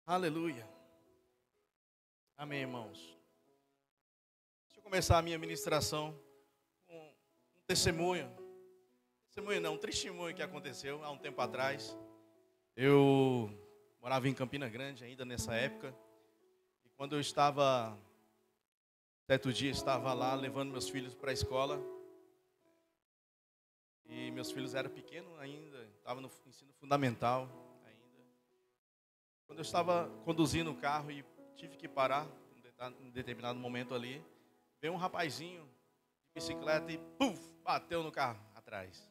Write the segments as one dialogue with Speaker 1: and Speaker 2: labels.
Speaker 1: Aleluia. Amém, irmãos. Deixa eu começar a minha ministração com um testemunho. Testemunho não, um testemunho que aconteceu há um tempo atrás. Eu morava em Campina Grande ainda nessa época. E quando eu estava, certo dia, estava lá levando meus filhos para a escola. E meus filhos eram pequenos ainda, estavam no ensino fundamental ainda. Quando eu estava conduzindo o carro e tive que parar em determinado momento ali, veio um rapazinho de bicicleta e puf, bateu no carro atrás.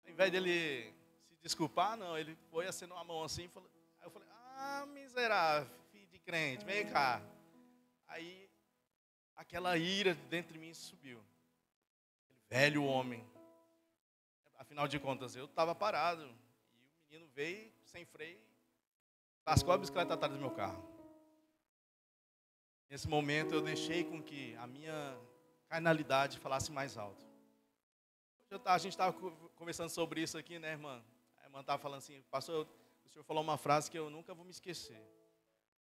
Speaker 1: Ao invés dele se desculpar, não, ele foi acenou a mão assim e falou, aí eu falei, miserável, filho de crente, vem cá. Aí aquela ira dentro de mim subiu. Aquele velho homem. Afinal de contas, eu estava parado e o menino veio sem freio, lascou a bicicleta atrás do meu carro. Nesse momento eu deixei com que a minha carnalidade falasse mais alto. A gente estava conversando sobre isso aqui, né, irmã? A irmã estava falando assim, pastor, o senhor falou uma frase que eu nunca vou me esquecer.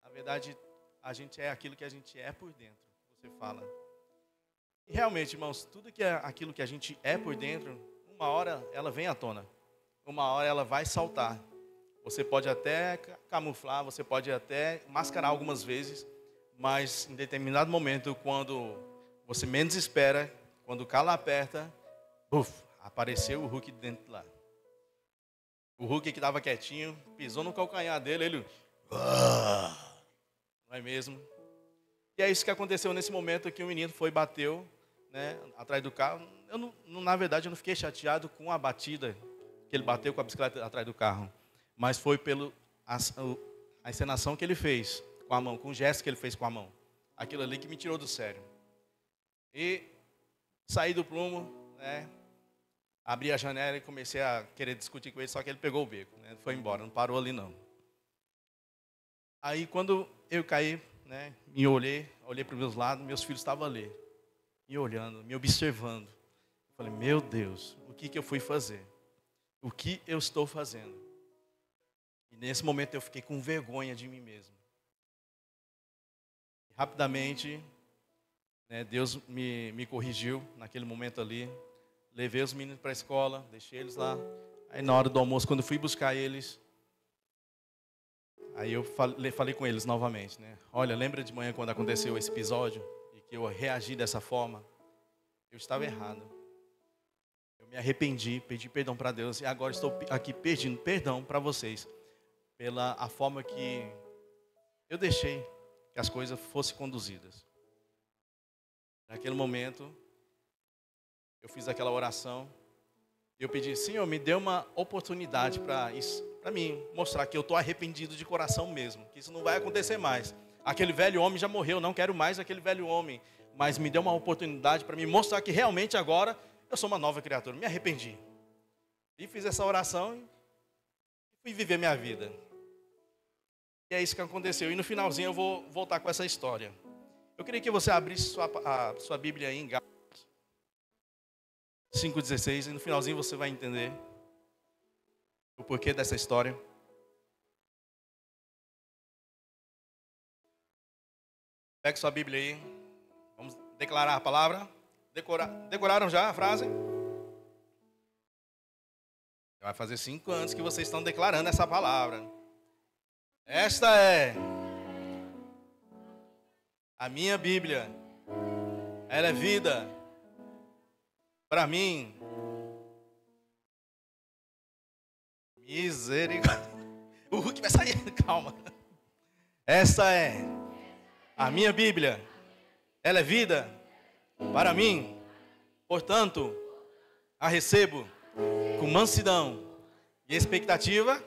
Speaker 1: Na verdade, a gente é aquilo que a gente é por dentro, você fala. E realmente, irmãos, tudo que é aquilo que a gente é por dentro, uma hora ela vem à tona. Uma hora ela vai saltar. Você pode até camuflar, você pode até mascarar algumas vezes, mas em determinado momento, quando você menos espera, quando o calo aperta, apareceu o Hulk dentro lá. O Hulk que estava quietinho, pisou no calcanhar dele, ele... Não é mesmo? E é isso que aconteceu nesse momento que o menino foi e bateu, né, atrás do carro. Na verdade, eu não fiquei chateado com a batida que ele bateu com a bicicleta atrás do carro. Mas foi pela a encenação que ele fez com a mão, com o gesto que ele fez com a mão. Aquilo ali que me tirou do sério. E saí do prumo, né, abri a janela e comecei a querer discutir com ele, só que ele pegou o beco, né, foi embora, não parou ali não. Aí quando eu caí, né, me olhei para os meus lados, meus filhos estavam ali, me olhando, me observando. Eu falei, meu Deus, o que eu fui fazer? O que eu estou fazendo? E nesse momento eu fiquei com vergonha de mim mesmo. E rapidamente, né, Deus me corrigiu naquele momento ali. Levei os meninos para a escola, deixei eles lá. Aí na hora do almoço, quando fui buscar eles, aí eu falei com eles novamente, né? Olha, lembra de manhã quando aconteceu esse episódio e que eu reagi dessa forma? Eu estava errado. Eu me arrependi, pedi perdão para Deus e agora estou aqui pedindo perdão para vocês pela a forma que eu deixei que as coisas fossem conduzidas. Naquele momento, eu fiz aquela oração. Eu pedi, Senhor, me dê uma oportunidade para mim mostrar que eu estou arrependido de coração mesmo, que isso não vai acontecer mais. Aquele velho homem já morreu, não quero mais aquele velho homem, mas me dê uma oportunidade para me mostrar que realmente agora eu sou uma nova criatura. Me arrependi. E fiz essa oração e fui viver minha vida. E é isso que aconteceu. E no finalzinho eu vou voltar com essa história. Eu queria que você abrisse a sua Bíblia aí em Gálatas 5,16 e no finalzinho você vai entender o porquê dessa história. Pegue sua Bíblia aí. Vamos declarar a palavra. Decoraram já a frase? Vai fazer 5 anos que vocês estão declarando essa palavra. Esta é a minha Bíblia. Ela é vida para mim. Misericórdia. O Hulk vai sair, calma. Esta é a minha Bíblia. Ela é vida para mim. Portanto, a recebo com mansidão e expectativa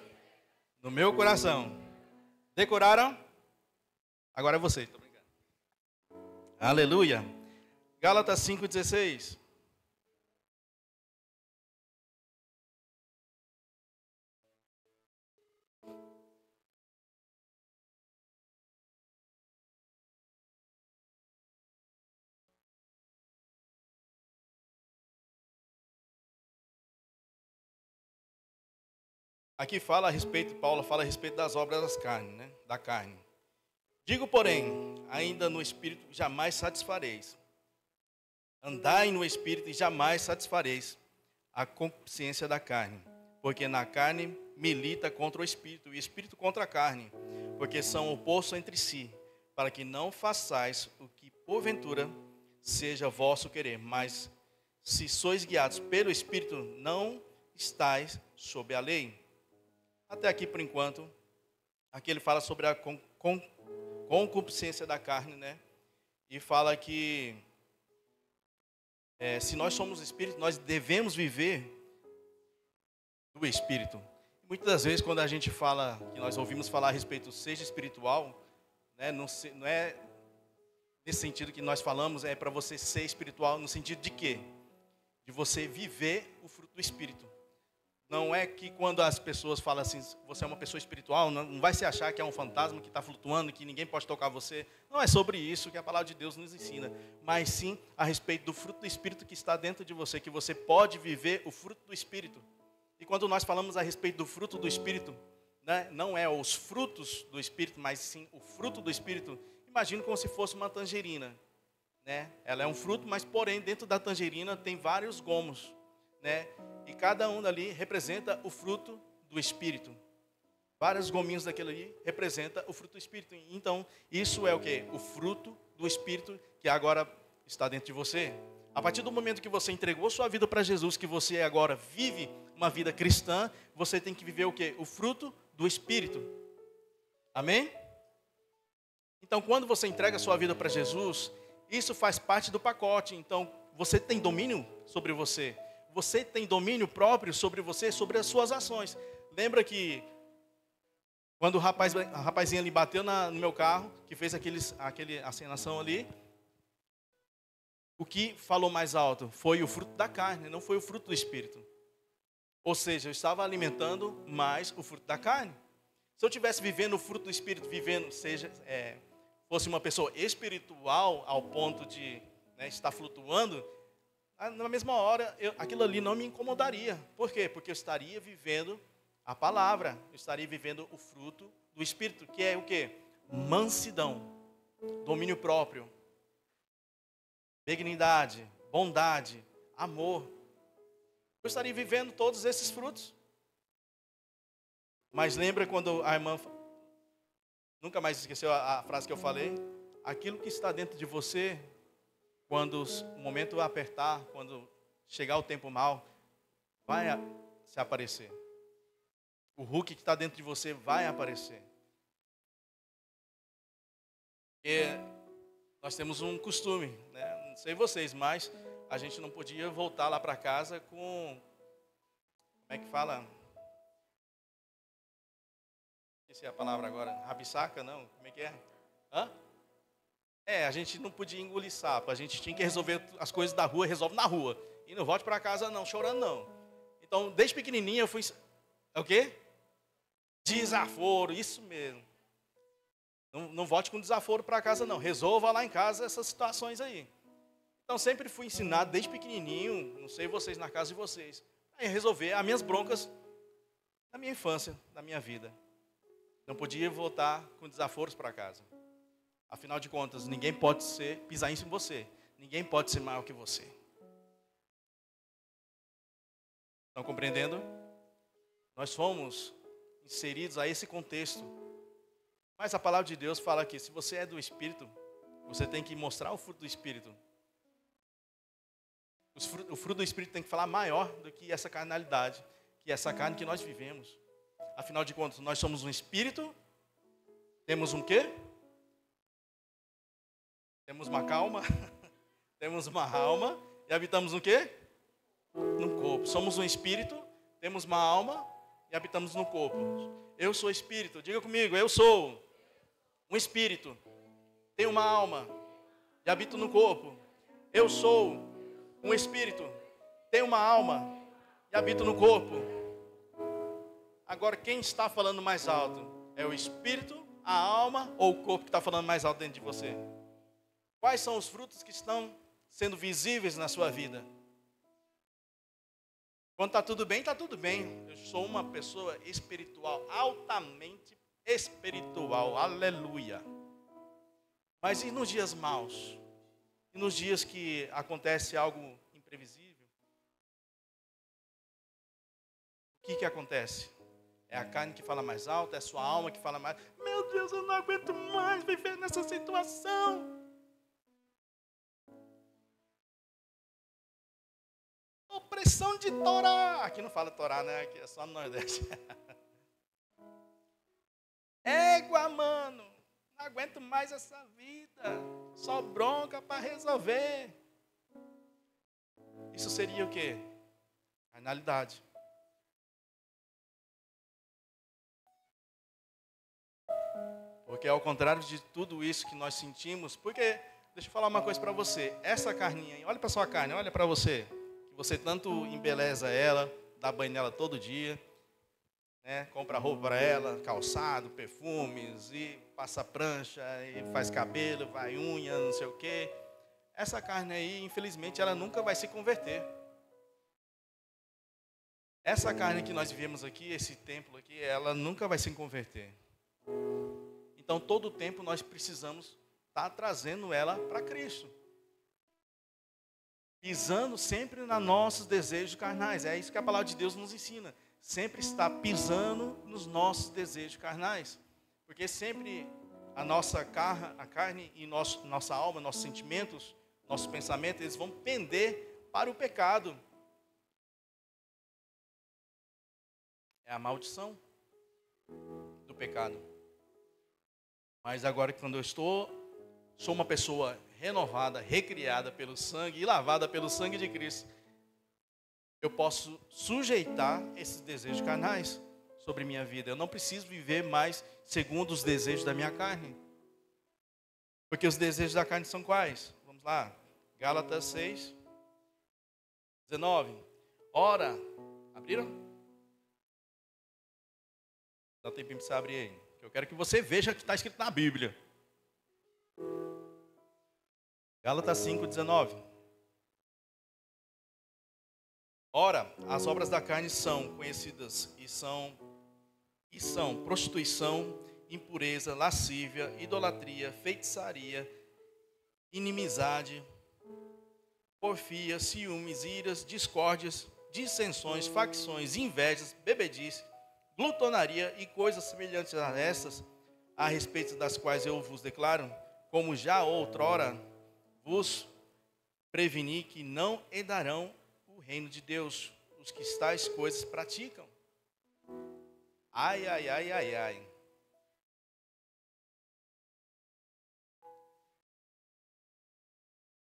Speaker 1: no meu coração. Decoraram? Agora é vocês. Tô brincando. Aleluia. Gálatas 5,16. Aqui fala a respeito, Paulo fala a respeito das obras das carnes, né? Da carne. Digo, porém, ainda no Espírito jamais satisfareis. Andai no Espírito e jamais satisfareis a concupiscência da carne. Porque na carne milita contra o Espírito, e o Espírito contra a carne. Porque são opostos entre si, para que não façais o que porventura seja vosso querer. Mas se sois guiados pelo Espírito, não estáis sob a lei. Até aqui, por enquanto, aqui ele fala sobre a concupiscência da carne, né? E fala que se nós somos espírito, nós devemos viver do Espírito. Muitas das vezes, quando a gente fala, que nós ouvimos falar a respeito do seja espiritual, né, não é nesse sentido que nós falamos, é para você ser espiritual, no sentido de quê? De você viver o fruto do Espírito. Não é que quando as pessoas falam assim, você é uma pessoa espiritual, não vai se achar que é um fantasma que está flutuando, que ninguém pode tocar você. Não é sobre isso que a palavra de Deus nos ensina, mas sim a respeito do fruto do Espírito que está dentro de você, que você pode viver o fruto do Espírito. E quando nós falamos a respeito do fruto do Espírito, né, não é os frutos do Espírito, mas sim o fruto do Espírito, imagina como se fosse uma tangerina. Né? Ela é um fruto, mas porém dentro da tangerina tem vários gomos, né? E cada um dali representa o fruto do Espírito. Vários gominhos daquele ali representa o fruto do Espírito. Então, isso é o quê? O fruto do Espírito que agora está dentro de você. A partir do momento que você entregou sua vida para Jesus, que você agora vive uma vida cristã, você tem que viver o quê? O fruto do Espírito. Amém? Então, quando você entrega sua vida para Jesus, isso faz parte do pacote. Então, você tem domínio sobre você. Você tem domínio próprio sobre você, sobre as suas ações. Lembra que quando o rapazinho ali bateu no meu carro, que fez aquele acenação ali, o que falou mais alto foi o fruto da carne, não foi o fruto do Espírito. Ou seja, eu estava alimentando mais o fruto da carne. Se eu estivesse vivendo o fruto do Espírito, fosse uma pessoa espiritual ao ponto de estar flutuando, na mesma hora, aquilo ali não me incomodaria. Por quê? Porque eu estaria vivendo a palavra, eu estaria vivendo o fruto do Espírito, que é o quê? Mansidão, domínio próprio, benignidade, bondade, amor. Eu estaria vivendo todos esses frutos. Mas lembra quando a irmã, nunca mais esqueceu a frase que eu falei? Aquilo que está dentro de você, quando o momento apertar, quando chegar o tempo mal, vai se aparecer. O Hulk que está dentro de você vai aparecer. E nós temos um costume, né? Não sei vocês, mas a gente não podia voltar lá para casa com, como é que fala? Esqueci a palavra agora, rabisaca não, como é que é? Hã? A gente não podia engolir sapo, a gente tinha que resolver as coisas da rua, resolve na rua. E não volte para casa não, chorando não. Então, desde pequenininho eu fui, é o quê? Desaforo, isso mesmo. Não volte com desaforo para casa não, resolva lá em casa essas situações aí. Então, sempre fui ensinado desde pequenininho, não sei vocês na casa de vocês, a resolver as minhas broncas da minha infância, da minha vida. Não podia voltar com desaforos para casa. Afinal de contas, ninguém pode pisar em você. Ninguém pode ser maior que você. Estão compreendendo? Nós fomos inseridos a esse contexto. Mas a palavra de Deus fala que se você é do Espírito, você tem que mostrar o fruto do Espírito. O fruto do Espírito tem que falar maior do que essa carnalidade, que é essa carne que nós vivemos. Afinal de contas, nós somos um Espírito, temos um quê? Temos uma calma, temos uma alma e habitamos no quê? No corpo. Somos um espírito, temos uma alma e habitamos no corpo. Eu sou espírito, diga comigo, eu sou um espírito, tenho uma alma e habito no corpo. Eu sou um espírito, tenho uma alma e habito no corpo. Agora, quem está falando mais alto? É o espírito, a alma ou o corpo que está falando mais alto dentro de você? Quais são os frutos que estão sendo visíveis na sua vida? Quando está tudo bem, está tudo bem. Eu sou uma pessoa espiritual, altamente espiritual. Aleluia. Mas e nos dias maus? E nos dias que acontece algo imprevisível? O que acontece? É a carne que fala mais alto, é a sua alma que fala mais. Meu Deus, eu não aguento mais viver nessa situação. Opressão de Torá. Aqui não fala Torá, né? Aqui é só no Nordeste. Égua, mano. Não aguento mais essa vida. Só bronca para resolver. Isso seria o quê? Carnalidade. Porque ao contrário de tudo isso que nós sentimos, porque, deixa eu falar uma coisa para você, essa carninha aí, olha para sua carne, olha para você, que você tanto embeleza ela, dá banho nela todo dia, né? Compra roupa para ela, calçado, perfumes, e passa prancha, e faz cabelo, vai unha, não sei o quê. Essa carne aí, infelizmente, ela nunca vai se converter. Essa carne que nós vivemos aqui, esse templo aqui, ela nunca vai se converter. Então, todo o tempo nós precisamos estar trazendo ela para Cristo. Pisando sempre nos nossos desejos carnais. É isso que a palavra de Deus nos ensina. Sempre está pisando nos nossos desejos carnais. Porque sempre a carne e nossa alma, nossos sentimentos, nossos pensamentos, eles vão pender para o pecado. É a maldição do pecado. Mas agora, quando eu sou uma pessoa renovada, recriada pelo sangue e lavada pelo sangue de Cristo, eu posso sujeitar esses desejos carnais sobre minha vida. Eu não preciso viver mais segundo os desejos da minha carne. Porque os desejos da carne são quais? Vamos lá. Gálatas 6, 19. Ora, abriram? Dá um tempinho para você abrir aí. Eu quero que você veja o que está escrito na Bíblia. Gálatas 5:19. Ora, as obras da carne são conhecidas e são prostituição, impureza, lascívia, idolatria, feitiçaria, inimizade, porfia, ciúmes, iras, discórdias, dissensões, facções, invejas, bebedice, glutonaria e coisas semelhantes a essas, a respeito das quais eu vos declaro, como já outrora vos preveni que não herdarão o reino de Deus os que tais coisas praticam. Ai, ai, ai, ai, ai.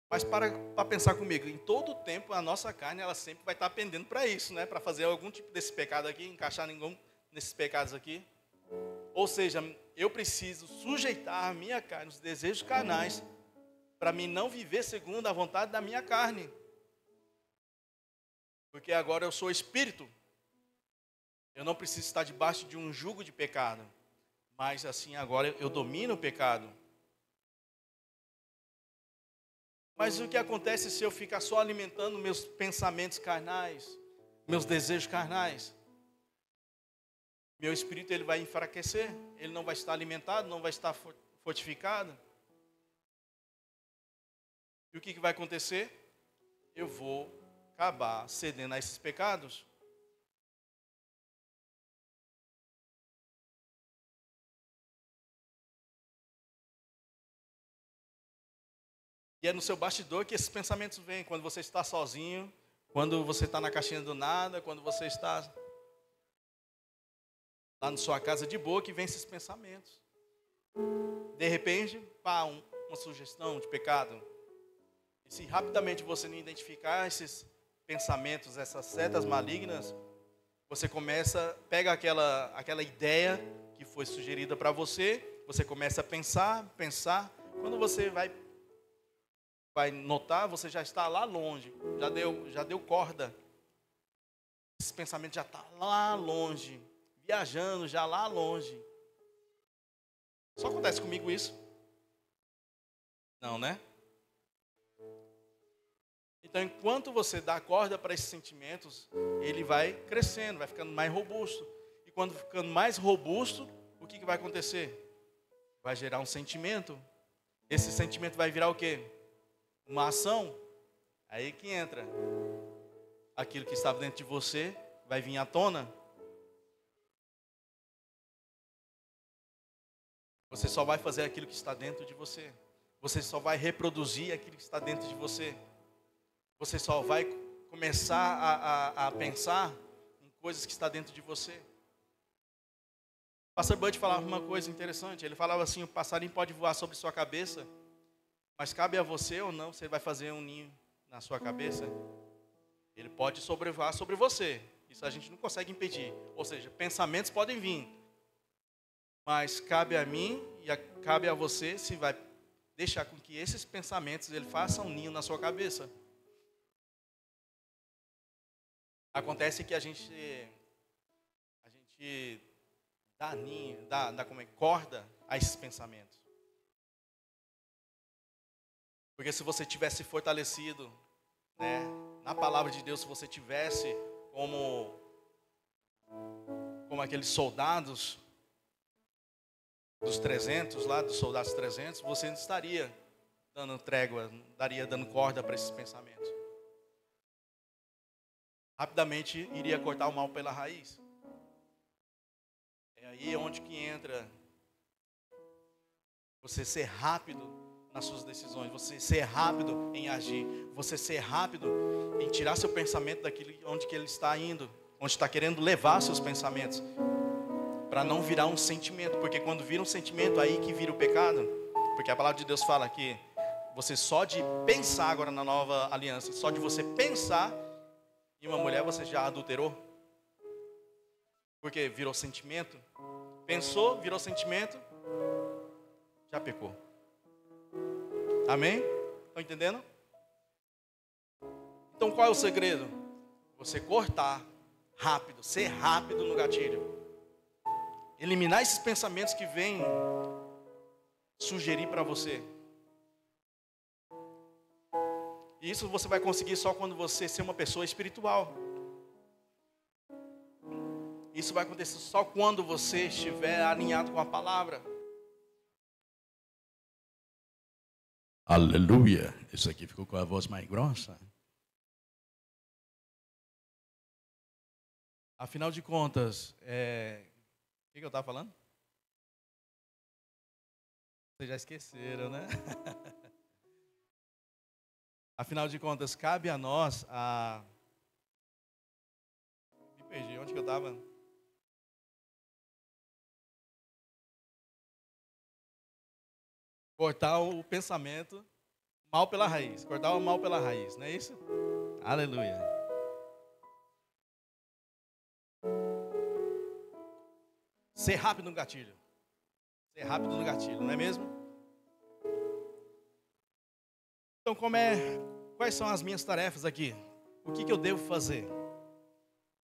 Speaker 1: Mas para pensar comigo, em todo o tempo a nossa carne ela sempre vai estar pendendo para isso, né? Para fazer algum tipo desse pecado aqui, encaixar nesses pecados aqui. Ou seja, eu preciso sujeitar a minha carne, os desejos carnais, para mim não viver segundo a vontade da minha carne. Porque agora eu sou espírito. Eu não preciso estar debaixo de um jugo de pecado. Mas assim agora eu domino o pecado. Mas o que acontece se eu ficar só alimentando meus pensamentos carnais, meus desejos carnais? Meu espírito ele vai enfraquecer, ele não vai estar alimentado, não vai estar fortificado. E o que vai acontecer? Eu vou acabar cedendo a esses pecados. E é no seu bastidor que esses pensamentos vêm, quando você está sozinho, quando você está na caixinha do nada, quando você está lá na sua casa de boa, que vem esses pensamentos. De repente, pá, uma sugestão de pecado. E se rapidamente você não identificar esses pensamentos, essas setas malignas, você pega aquela ideia que foi sugerida para você, você começa a pensar. Quando você vai notar, você já está lá longe, já deu corda. Esse pensamento já está lá longe, viajando já lá longe. Só acontece comigo isso? Não, né? Então, enquanto você dá corda para esses sentimentos, ele vai crescendo, vai ficando mais robusto. E quando ficando mais robusto, o que vai acontecer? Vai gerar um sentimento. Esse sentimento vai virar o quê? Uma ação. Aí que entra. Aquilo que estava dentro de você vai vir à tona. Você só vai fazer aquilo que está dentro de você. Você só vai reproduzir aquilo que está dentro de você. Você só vai começar a pensar em coisas que está dentro de você. O pastor Bud falava uma coisa interessante. Ele falava assim: o passarinho pode voar sobre sua cabeça, mas cabe a você ou não, você vai fazer um ninho na sua cabeça. Ele pode sobrevoar sobre você. Isso a gente não consegue impedir. Ou seja, pensamentos podem vir. Mas cabe a mim e cabe a você se vai deixar com que esses pensamentos ele façam um ninho na sua cabeça. Acontece que a gente dá ninho, dá corda a esses pensamentos. Porque se você tivesse fortalecido, né, na palavra de Deus, se você tivesse como aqueles soldados dos 300 lá, dos soldados 300, você não estaria dando trégua, não estaria dando corda para esses pensamentos. Rapidamente iria cortar o mal pela raiz. É aí onde que entra você ser rápido nas suas decisões, você ser rápido em agir, você ser rápido em tirar seu pensamento daquilo onde que ele está indo, onde está querendo levar seus pensamentos, para não virar um sentimento, porque quando vira um sentimento, aí que vira o pecado, porque a palavra de Deus fala que você só de pensar agora na nova aliança, só de você pensar em uma mulher, você já adulterou, porque virou sentimento, pensou, virou sentimento, já pecou. Amém? Estão entendendo? Então qual é o segredo? Você cortar rápido, ser rápido no gatilho. Eliminar esses pensamentos que vêm sugerir para você. E isso você vai conseguir só quando você ser uma pessoa espiritual. Isso vai acontecer só quando você estiver alinhado com a palavra. Aleluia. Isso aqui ficou com a voz mais grossa. Afinal de contas, o que eu estava falando? Vocês já esqueceram, né? Afinal de contas, cabe a nós a... Me perdi, onde que eu estava? Cortar o pensamento mal pela raiz. Cortar o mal pela raiz, não é isso? Aleluia. Ser rápido no gatilho. Ser rápido no gatilho, não é mesmo? Então, quais são as minhas tarefas aqui? O que eu devo fazer?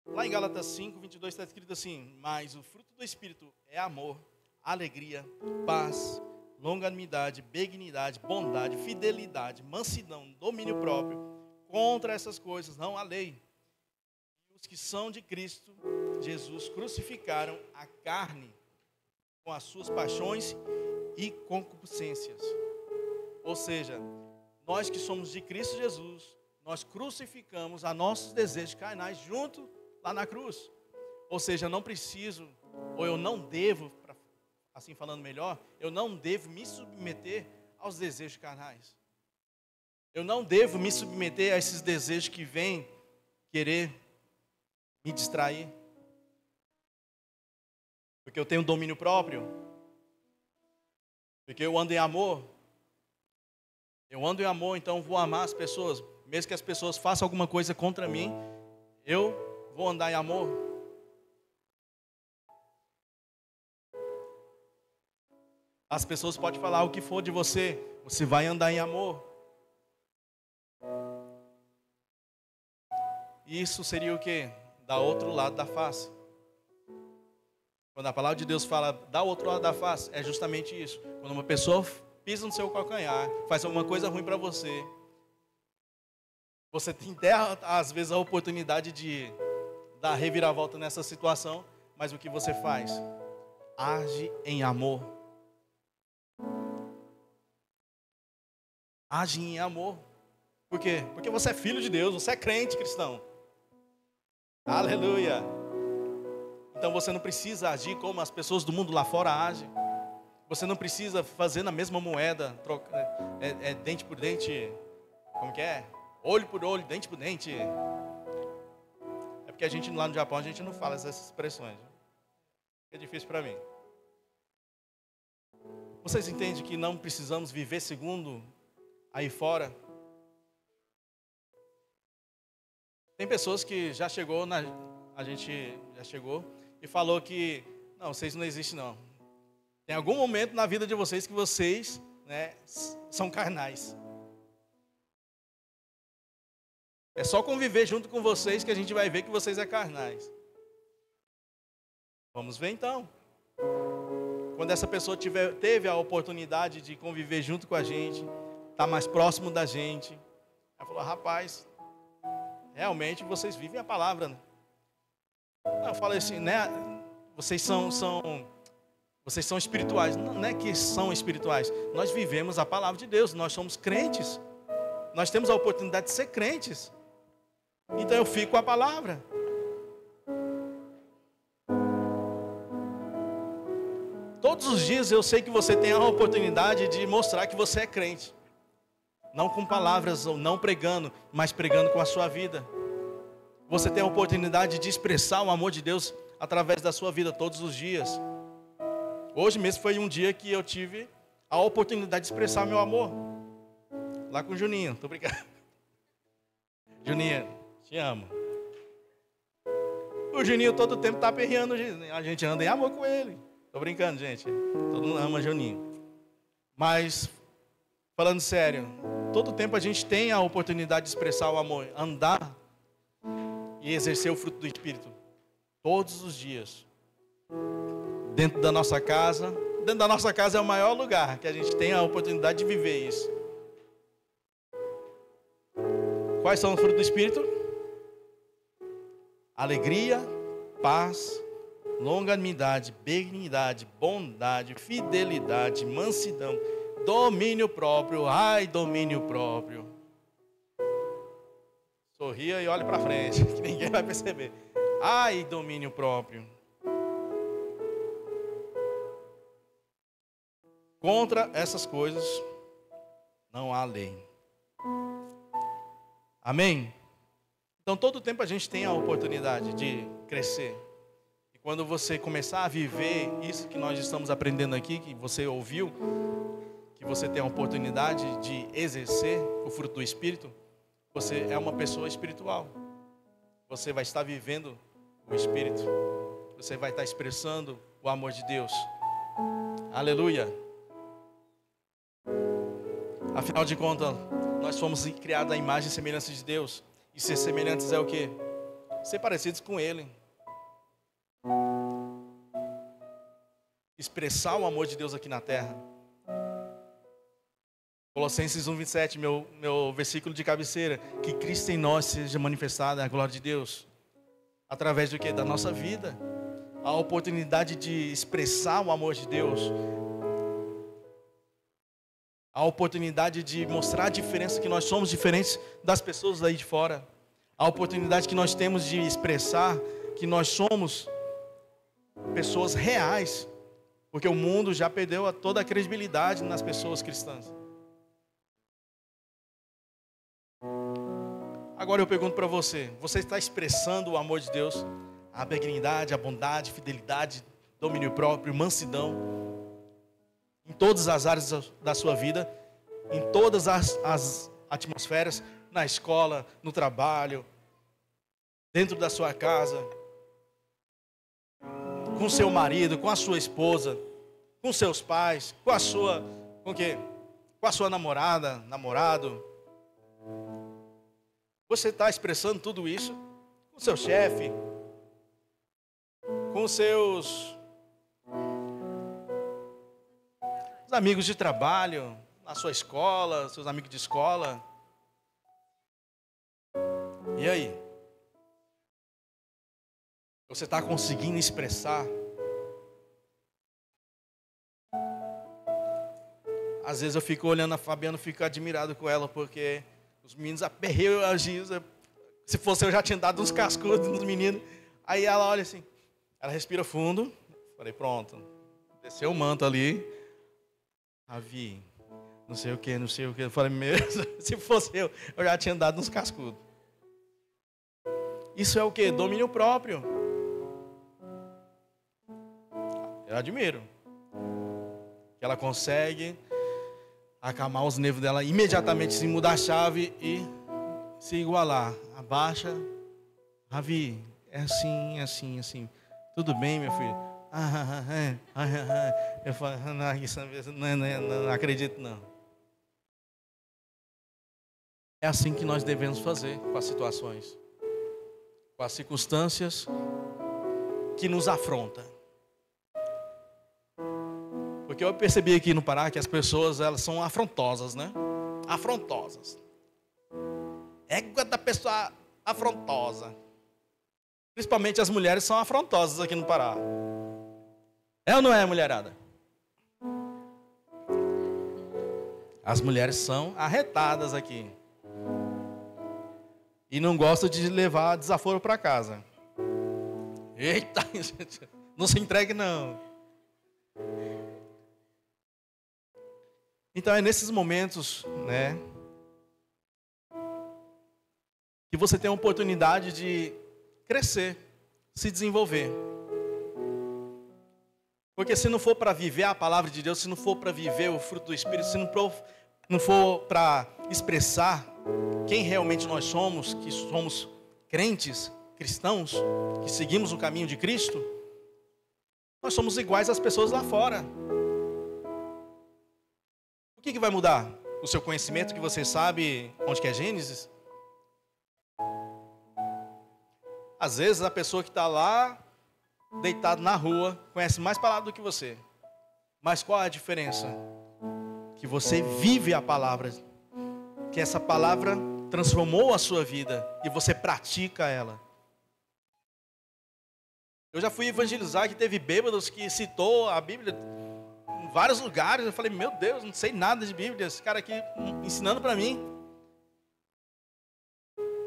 Speaker 1: Lá em Gálatas 5, 22 está escrito assim: mas o fruto do Espírito é amor, alegria, paz, longanimidade, benignidade, bondade, fidelidade, mansidão, domínio próprio. Contra essas coisas não há lei. Os que são de Cristo Jesus crucificaram a carne com as suas paixões e concupiscências. Ou seja, nós que somos de Cristo Jesus, nós crucificamos a nossos desejos carnais junto lá na cruz. Ou seja, eu não preciso, ou eu não devo, assim falando melhor, eu não devo me submeter aos desejos carnais. Eu não devo me submeter a esses desejos que vêm querer me distrair. Porque eu tenho domínio próprio. Porque eu ando em amor. Eu ando em amor, então vou amar as pessoas. Mesmo que as pessoas façam alguma coisa contra mim, eu vou andar em amor. As pessoas podem falar o que for de você, você vai andar em amor. Isso seria o quê? Da outro lado da face. Quando a palavra de Deus fala da outro lado da face, é justamente isso. Quando uma pessoa pisa no seu calcanhar, faz alguma coisa ruim para você, Você tem até, às vezes, a oportunidade de dar reviravolta nessa situação, mas o que você faz? Age em amor. Age em amor. Por quê? Porque você é filho de Deus, você é crente cristão. Aleluia. Então você não precisa agir como as pessoas do mundo lá fora agem. Você não precisa fazer na mesma moeda, dente por dente, como que é? Olho por olho, dente por dente. É porque a gente lá no Japão, a gente não fala essas expressões. É difícil para mim. Vocês entendem que não precisamos viver segundo aí fora? Tem pessoas que já chegou, a gente já chegou e falou que, não, vocês não existem não. Tem algum momento na vida de vocês que vocês, né, são carnais. É só conviver junto com vocês que a gente vai ver que vocês é carnais. Vamos ver então. Quando essa pessoa teve a oportunidade de conviver junto com a gente, estar mais próximo da gente, ela falou, rapaz, realmente vocês vivem a palavra, né? Eu falei assim, né? Vocês são espirituais. Não é que são espirituais. Nós vivemos a palavra de Deus. Nós somos crentes. Nós temos a oportunidade de ser crentes. Então eu fico com a palavra. Todos os dias eu sei que você tem a oportunidade de mostrar que você é crente. Não com palavras ou não pregando, mas pregando com a sua vida. Você tem a oportunidade de expressar o amor de Deus através da sua vida todos os dias. Hoje mesmo foi um dia que eu tive a oportunidade de expressar meu amor. Lá com o Juninho, tô brincando. Juninho, te amo. O Juninho todo tempo tá aperreando, a gente anda em amor com ele. Tô brincando, gente. Todo mundo ama Juninho. Mas, falando sério, todo tempo a gente tem a oportunidade de expressar o amor, andar e exercer o fruto do Espírito. Todos os dias. Dentro da nossa casa. Dentro da nossa casa é o maior lugar que a gente tem a oportunidade de viver isso. Quais são os frutos do Espírito? Alegria, paz, longanimidade, benignidade, bondade, fidelidade, mansidão, domínio próprio. Ai, domínio próprio. Sorria e olhe para frente, que ninguém vai perceber. Ai, domínio próprio. Contra essas coisas não há lei. Amém? Então, todo tempo a gente tem a oportunidade de crescer. E quando você começar a viver isso que nós estamos aprendendo aqui, que você ouviu, que você tem a oportunidade de exercer o fruto do Espírito, você é uma pessoa espiritual. Você vai estar vivendo o Espírito. Você vai estar expressando o amor de Deus. Aleluia. Afinal de contas, nós fomos criados à imagem e semelhança de Deus. E ser semelhantes é o quê? Ser parecidos com Ele. Expressar o amor de Deus aqui na terra. Colossenses 1:27, meu versículo de cabeceira. Que Cristo em nós seja manifestada a glória de Deus. Através do quê? Da nossa vida. A oportunidade de expressar o amor de Deus. A oportunidade de mostrar a diferença, que nós somos diferentes das pessoas aí de fora. A oportunidade que nós temos de expressar que nós somos pessoas reais. Porque o mundo já perdeu toda a credibilidade nas pessoas cristãs. Agora eu pergunto para você, você está expressando o amor de Deus? A benignidade, a bondade, fidelidade, domínio próprio, mansidão. Em todas as áreas da sua vida, em todas as atmosferas, na escola, no trabalho, dentro da sua casa, com seu marido, com a sua esposa, com seus pais, com a sua namorada, namorado. Você está expressando tudo isso com seu chefe, com seus amigos de trabalho, na sua escola, seus amigos de escola. E aí? Você está conseguindo expressar? Às vezes eu fico olhando a Fabiana e fico admirado com ela, porque os meninos aperreiam a Gisa. Se fosse eu já tinha dado uns cascudos nos meninos. Aí ela olha assim, ela respira fundo. Falei, pronto. Desceu o manto ali. Ravi, não sei o que, não sei o que. Eu falei, mesmo, se fosse eu já tinha dado uns cascudos. Isso é o que? Domínio próprio. Eu admiro. Que ela consegue acalmar os nervos dela, imediatamente se mudar a chave e se igualar. Abaixa. Ravi, é assim, assim, assim. Tudo bem, meu filho? Eu falo, não acredito não. É assim que nós devemos fazer com as situações, com as circunstâncias que nos afrontam. Porque eu percebi aqui no Pará que as pessoas, elas são afrontosas, né? Afrontosas. Égua da pessoa afrontosa. Principalmente as mulheres são afrontosas aqui no Pará. É ou não é, mulherada? As mulheres são arretadas aqui. E não gostam de levar desaforo para casa. Eita, não se entregue não. Então é nesses momentos, né, que você tem a oportunidade de crescer, se desenvolver. Porque se não for para viver a palavra de Deus, se não for para viver o fruto do Espírito, se não for para expressar quem realmente nós somos, que somos crentes, cristãos, que seguimos o caminho de Cristo, nós somos iguais às pessoas lá fora. O que vai mudar? O seu conhecimento, que você sabe onde que é Gênesis? Às vezes a pessoa que está lá, deitado na rua, conhece mais palavras do que você. Mas qual é a diferença? Que você vive a palavra. Que essa palavra transformou a sua vida e você pratica ela. Eu já fui evangelizar que teve bêbados que citou a Bíblia em vários lugares. Eu falei, meu Deus, não sei nada de Bíblia. Esse cara aqui ensinando para mim.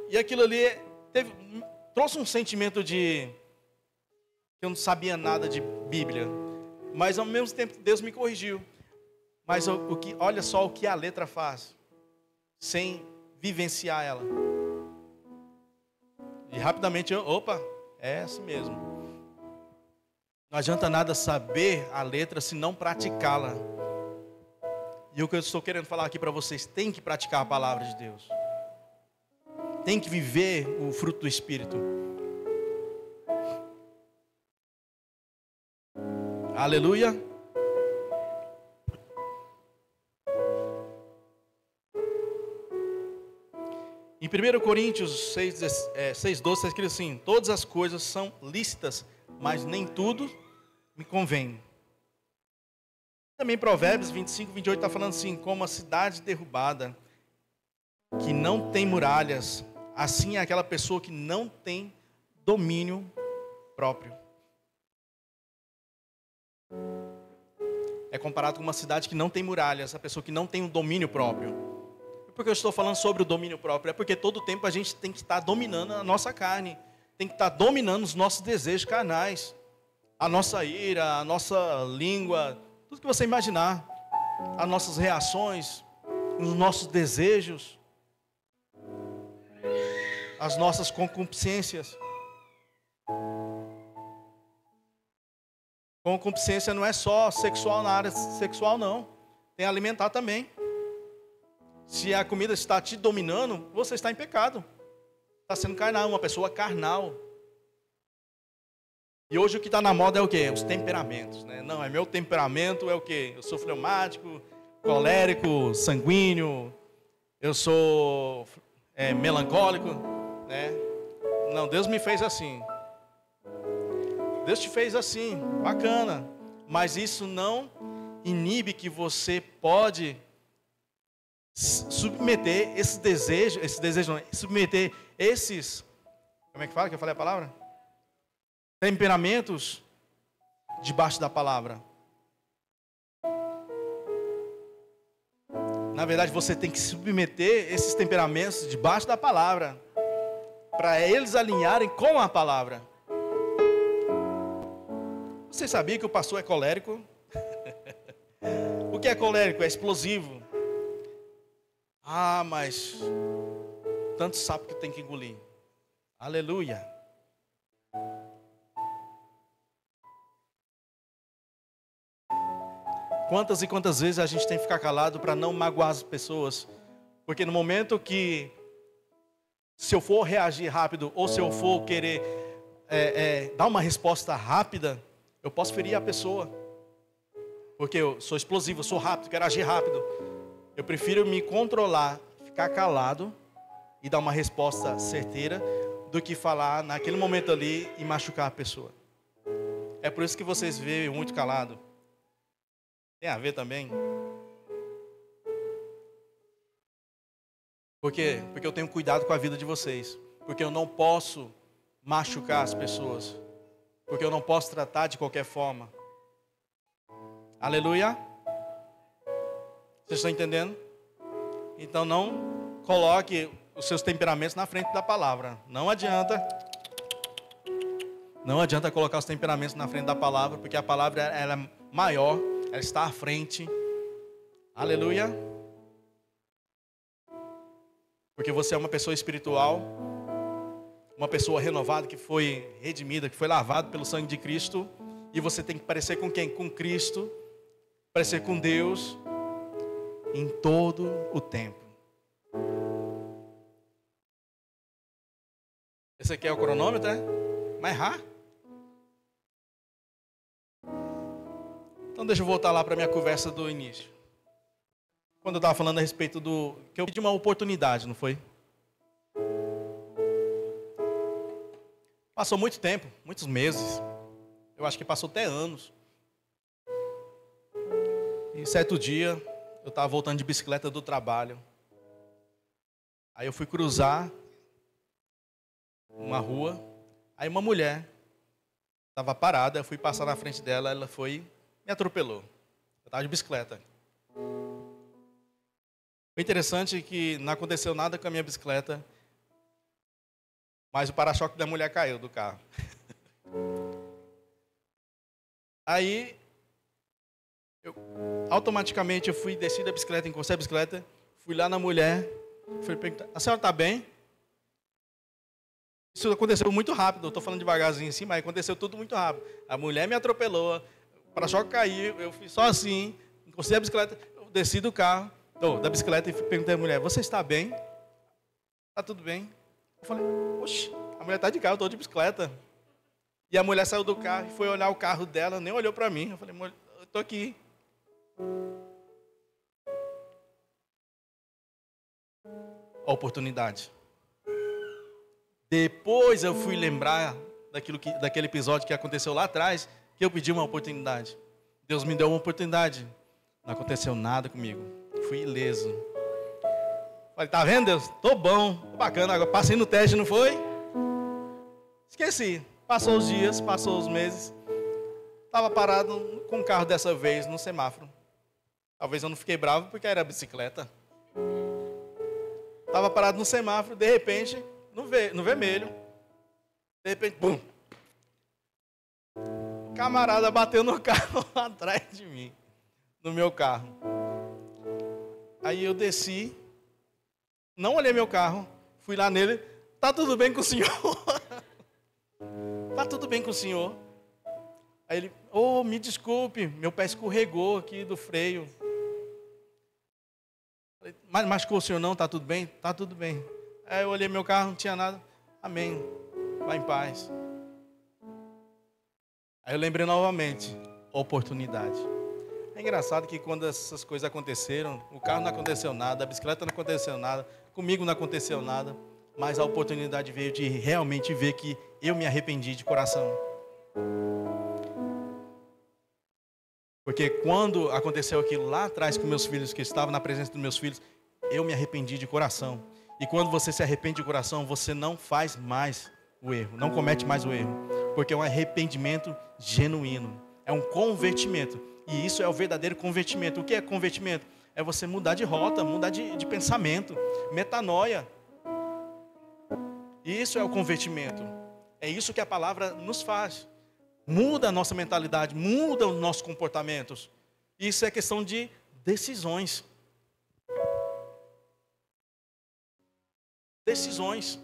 Speaker 1: E aquilo ali trouxe um sentimento de que eu não sabia nada de Bíblia. Mas ao mesmo tempo Deus me corrigiu. Mas olha só o que a letra faz, sem vivenciar ela. E rapidamente é assim mesmo. Não adianta nada saber a letra se não praticá-la. E o que eu estou querendo falar aqui para vocês, tem que praticar a palavra de Deus. Tem que viver o fruto do Espírito. Aleluia. Em 1 Coríntios 6:12 está escrito assim: todas as coisas são lícitas, mas nem tudo me convém. Também Provérbios 25:28 está falando assim: como a cidade derrubada, que não tem muralhas, assim é aquela pessoa que não tem domínio próprio. É comparado com uma cidade que não tem muralhas, a pessoa que não tem um domínio próprio. Por que eu estou falando sobre o domínio próprio? É porque todo tempo a gente tem que estar dominando a nossa carne, tem que estar dominando os nossos desejos carnais, a nossa ira, a nossa língua, tudo que você imaginar, as nossas reações, os nossos desejos, as nossas concupiscências. Concupiscência não é só sexual, na área sexual não, tem alimentar também. Se a comida está te dominando, você está em pecado. Está sendo carnal, uma pessoa carnal. E hoje o que está na moda é o quê? Os temperamentos, né? Não, é meu temperamento, é o quê? Eu sou fleumático, colérico, sanguíneo, eu sou melancólico, né? Não, Deus me fez assim. Deus te fez assim, bacana. Mas isso não inibe que você pode submeter submeter esses, como é que fala que eu falei a palavra? Temperamentos debaixo da palavra. Na verdade, você tem que submeter esses temperamentos debaixo da palavra, para eles alinharem com a palavra. Você sabia que o pastor é colérico? O que é colérico? É explosivo. Ah, mas tanto sapo que tem que engolir. Aleluia. Quantas e quantas vezes a gente tem que ficar calado para não magoar as pessoas? Porque no momento que, se eu for reagir rápido, ou se eu for querer dar uma resposta rápida, eu posso ferir a pessoa. Porque eu sou explosivo, eu sou rápido, quero agir rápido. Eu prefiro me controlar, ficar calado e dar uma resposta certeira, do que falar naquele momento ali e machucar a pessoa. É por isso que vocês veem muito calado. Tem a ver também. Por quê? Porque eu tenho cuidado com a vida de vocês. Porque eu não posso machucar as pessoas. Porque eu não posso tratar de qualquer forma. Aleluia. Vocês estão entendendo? Então não coloque os seus temperamentos na frente da palavra. Não adianta. Não adianta colocar os temperamentos na frente da palavra, porque a palavra ela é maior, ela está à frente. Aleluia. Porque você é uma pessoa espiritual, uma pessoa renovada, que foi redimida, que foi lavada pelo sangue de Cristo. E você tem que parecer com quem? Com Cristo. Parecer com Deus em todo o tempo. Esse aqui é o cronômetro, né? Mais rápido. Então deixa eu voltar lá para a minha conversa do início. Quando eu estava falando a respeito do... que eu pedi uma oportunidade, não foi? Passou muito tempo, muitos meses. Eu acho que passou até anos. E certo dia, eu estava voltando de bicicleta do trabalho. Aí eu fui cruzar uma rua. Aí uma mulher estava parada, eu fui passar na frente dela, ela foi me atropelou. Eu estava de bicicleta. O interessante é que não aconteceu nada com a minha bicicleta, mas o para-choque da mulher caiu do carro. Aí, automaticamente eu fui desci da bicicleta, encostei a bicicleta, fui lá na mulher, fui perguntar: a senhora está bem? Isso aconteceu muito rápido, eu estou falando devagarzinho assim, mas aconteceu tudo muito rápido. A mulher me atropelou, o para-choque caiu, eu fui só assim, encostei a bicicleta, eu desci do carro, da bicicleta, e perguntei à mulher: você está bem? Está tudo bem? Eu falei: oxe, a mulher está de carro, eu estou de bicicleta. E a mulher saiu do carro e foi olhar o carro dela, nem olhou para mim. Eu falei: eu estou aqui. A oportunidade. Depois eu fui lembrar daquele episódio que aconteceu lá atrás, que eu pedi uma oportunidade. Deus me deu uma oportunidade. Não aconteceu nada comigo. Fui ileso. Falei: tá vendo, Deus? Tô bom, tô bacana. Agora passei no teste, não foi? Esqueci. Passou os dias, passou os meses. Estava parado com o carro dessa vez no semáforo. Talvez eu não fiquei bravo porque era bicicleta. Estava parado no semáforo, de repente, no vermelho. De repente, bum! O camarada bateu no carro atrás de mim, no meu carro. Aí eu desci, não olhei meu carro, fui lá nele: tá tudo bem com o senhor? Tá tudo bem com o senhor? Aí ele: oh, me desculpe, meu pé escorregou aqui do freio. Mas machucou o senhor não? Tá tudo bem? Tá tudo bem. Aí eu olhei meu carro, não tinha nada. Amém. Vá em paz. Aí eu lembrei novamente: oportunidade. É engraçado que quando essas coisas aconteceram, o carro não aconteceu nada, a bicicleta não aconteceu nada, comigo não aconteceu nada, mas a oportunidade veio de realmente ver que eu me arrependi de coração. Porque quando aconteceu aquilo lá atrás com meus filhos, que eu estava na presença dos meus filhos, Eu me arrependi de coração. E quando você se arrepende de coração, você não faz mais o erro, não comete mais o erro, porque é um arrependimento genuíno, é um convertimento. E isso é o verdadeiro convertimento. O que é convertimento? É você mudar de rota, mudar de pensamento, metanoia. Isso é o convertimento. É isso que a palavra nos faz. Muda a nossa mentalidade, muda os nossos comportamentos. Isso é questão de decisões. Decisões.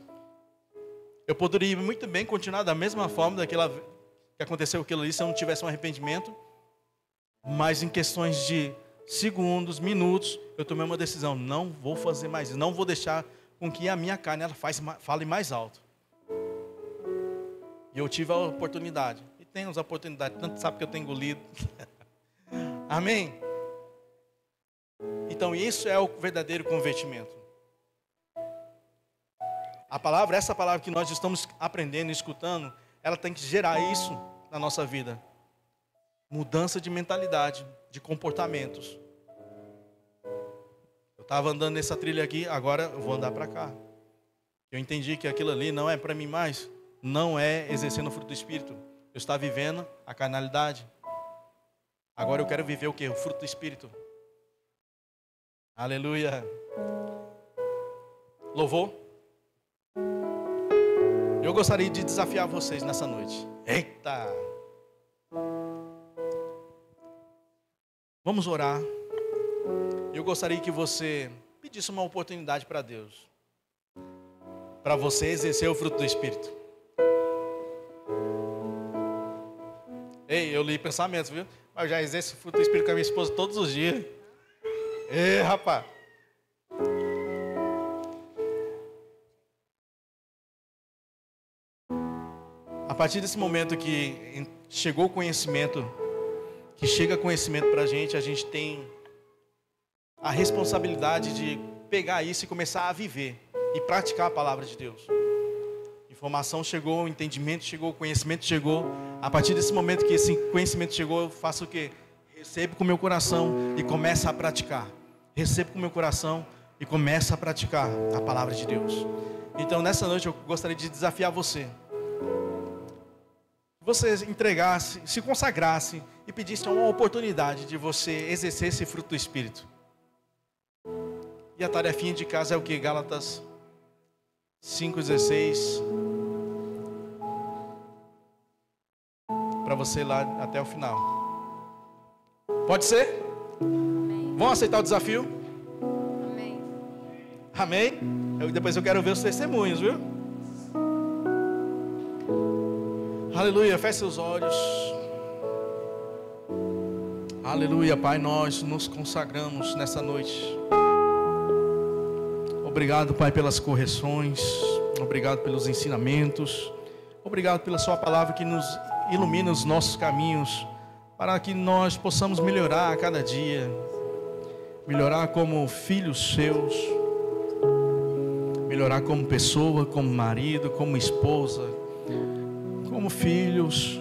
Speaker 1: Eu poderia muito bem continuar da mesma forma daquela que aconteceu aquilo ali se eu não tivesse um arrependimento. Mas em questões de segundos, minutos, eu tomei uma decisão. Não vou fazer mais isso. Não vou deixar com que a minha carne ela fale mais alto. E eu tive a oportunidade. E temos a oportunidade. Tanto sabe que eu tenho engolido. Amém? Então isso é o verdadeiro convertimento. A palavra, essa palavra que nós estamos aprendendo e escutando, ela tem que gerar isso na nossa vida. Mudança de mentalidade, de comportamentos. Eu estava andando nessa trilha aqui, agora eu vou andar para cá. Eu entendi que aquilo ali não é para mim mais. Não é exercendo o fruto do Espírito. Eu estava vivendo a carnalidade. Agora eu quero viver o quê? O fruto do Espírito. Aleluia. Louvor. Eu gostaria de desafiar vocês nessa noite. Eita! Vamos orar. Eu gostaria que você pedisse uma oportunidade para Deus. Para você exercer o fruto do Espírito. Ei, eu li pensamentos, viu? Mas eu já exerço o fruto do Espírito com a minha esposa todos os dias. Ei, rapaz. A partir desse momento que chegou o conhecimento, que chega conhecimento para a gente tem a responsabilidade de pegar isso e começar a viver e praticar a palavra de Deus. Informação chegou, o entendimento chegou, o conhecimento chegou. A partir desse momento que esse conhecimento chegou, eu faço o quê? Recebo com o meu coração e começo a praticar. Recebo com o meu coração e começo a praticar a palavra de Deus. Então nessa noite eu gostaria de desafiar você. Você entregasse, se consagrasse e pedisse uma oportunidade de você exercer esse fruto do Espírito. E a tarefinha de casa é o que? Gálatas 5,16. Para você lá até o final. Pode ser?
Speaker 2: Amém.
Speaker 1: Vão aceitar o desafio?
Speaker 2: Amém.
Speaker 1: Amém? Depois eu quero ver os testemunhos, viu? Aleluia, feche seus olhos. Aleluia, Pai, nós nos consagramos nessa noite. Obrigado, Pai, pelas correções. Obrigado pelos ensinamentos. Obrigado pela sua palavra que nos ilumina os nossos caminhos, para que nós possamos melhorar a cada dia. Melhorar como filhos seus. Melhorar como pessoa, como marido, como esposa, como filhos,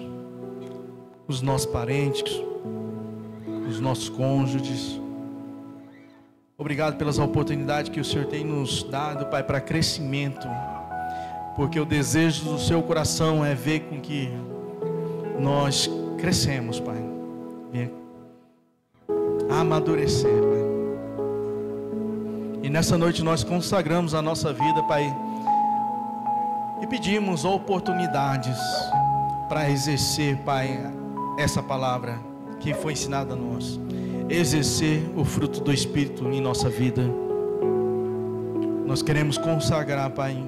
Speaker 1: os nossos parentes, os nossos cônjuges. Obrigado pelas oportunidades que o Senhor tem nos dado, Pai, para crescimento. Porque o desejo do seu coração é ver com que nós crescemos, Pai. Amadurecer, Pai. E nessa noite nós consagramos a nossa vida, Pai. E pedimos oportunidades para exercer, Pai, essa palavra que foi ensinada a nós. Exercer o fruto do Espírito em nossa vida. Nós queremos consagrar, Pai,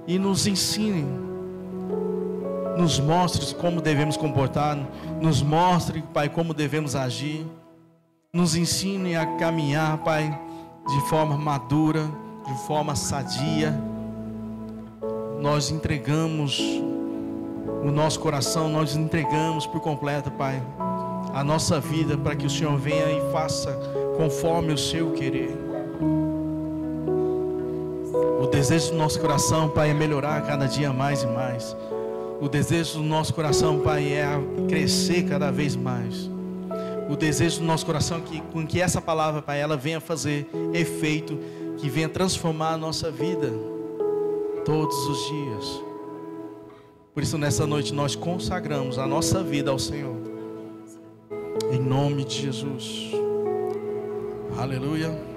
Speaker 1: e nos ensine, nos mostre como devemos comportar, nos mostre, Pai, como devemos agir, nos ensine a caminhar, Pai, de forma madura, de forma sadia. Nós entregamos o nosso coração, nós entregamos por completo, Pai, a nossa vida, para que o Senhor venha e faça conforme o seu querer. O desejo do nosso coração, Pai, é melhorar cada dia mais e mais. O desejo do nosso coração, Pai, é crescer cada vez mais. O desejo do nosso coração é que essa palavra, Pai, ela venha fazer efeito que venha transformar a nossa vida todos os dias. Por isso, nessa noite, nós consagramos a nossa vida ao Senhor. Em nome de Jesus. Aleluia.